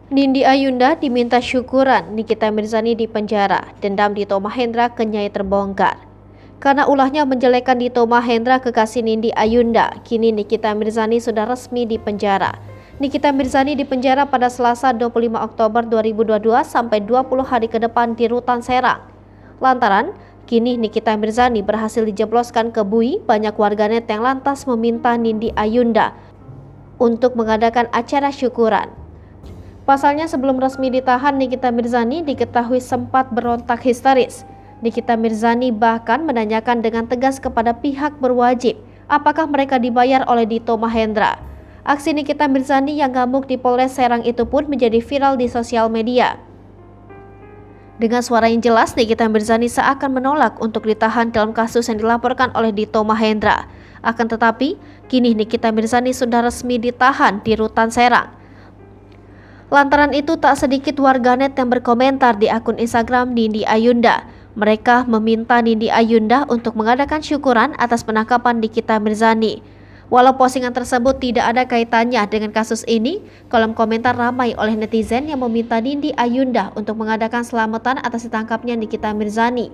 Nindi Ayunda diminta syukuran, Nikita Mirzani dipenjara, dendam Dito Mahendra kenyai terbongkar. Karena ulahnya menjelekkan Dito Mahendra kekasih Nindi Ayunda, kini Nikita Mirzani sudah resmi dipenjara. Nikita Mirzani dipenjara pada Selasa 25 Oktober 2022 sampai 20 hari ke depan di Rutan Serang. Lantaran kini Nikita Mirzani berhasil dijebloskan ke bui, banyak warganet yang lantas meminta Nindi Ayunda untuk mengadakan acara syukuran. Pasalnya sebelum resmi ditahan, Nikita Mirzani diketahui sempat berontak histeris. Nikita Mirzani bahkan menanyakan dengan tegas kepada pihak berwajib apakah mereka dibayar oleh Dito Mahendra. Aksi Nikita Mirzani yang ngamuk di Polres Serang itu pun menjadi viral di sosial media. Dengan suara yang jelas, Nikita Mirzani seakan menolak untuk ditahan dalam kasus yang dilaporkan oleh Dito Mahendra. Akan tetapi, kini Nikita Mirzani sudah resmi ditahan di Rutan Serang. Lantaran itu tak sedikit warganet yang berkomentar di akun Instagram Nindi Ayunda. Mereka meminta Nindi Ayunda untuk mengadakan syukuran atas penangkapan Nikita Mirzani. Walau postingan tersebut tidak ada kaitannya dengan kasus ini, kolom komentar ramai oleh netizen yang meminta Nindi Ayunda untuk mengadakan selamatan atas ditangkapnya Nikita Mirzani.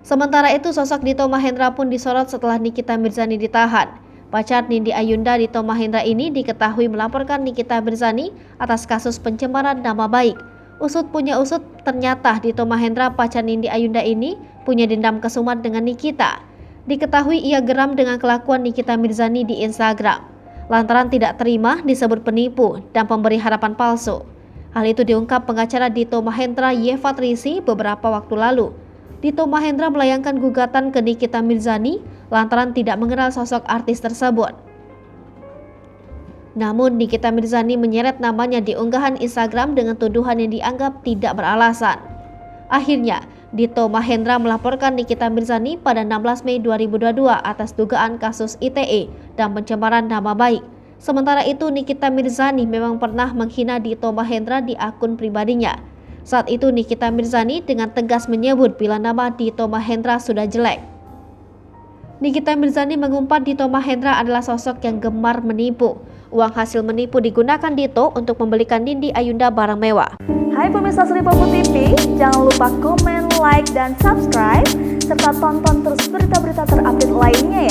Sementara itu, sosok Dito Mahendra pun disorot setelah Nikita Mirzani ditahan. Pacar Nindi Ayunda, Dito Mahendra ini diketahui melaporkan Nikita Mirzani atas kasus pencemaran nama baik. Usut punya usut, ternyata Dito Mahendra, pacar Nindi Ayunda ini punya dendam kesumat dengan Nikita. Diketahui ia geram dengan kelakuan Nikita Mirzani di Instagram, lantaran tidak terima disebut penipu dan pemberi harapan palsu. Hal itu diungkap pengacara Dito Mahendra, Yeva Trisi, beberapa waktu lalu. Dito Mahendra melayangkan gugatan ke Nikita Mirzani lantaran tidak mengenal sosok artis tersebut. Namun Nikita Mirzani menyeret namanya di unggahan Instagram dengan tuduhan yang dianggap tidak beralasan. Akhirnya, Dito Mahendra melaporkan Nikita Mirzani pada 16 Mei 2022 atas dugaan kasus ITE dan pencemaran nama baik. Sementara itu, Nikita Mirzani memang pernah menghina Dito Mahendra di akun pribadinya. Saat itu Nikita Mirzani dengan tegas menyebut bila nama Dito Mahendra sudah jelek. Nikita Mirzani mengumpat Dito Mahendra adalah sosok yang gemar menipu. Uang hasil menipu digunakan Dito untuk membelikan Nindi Ayunda barang mewah. Hai pemirsa Sripopo TV, jangan lupa komen, like, dan subscribe, serta tonton terus berita-berita terupdate lainnya ya.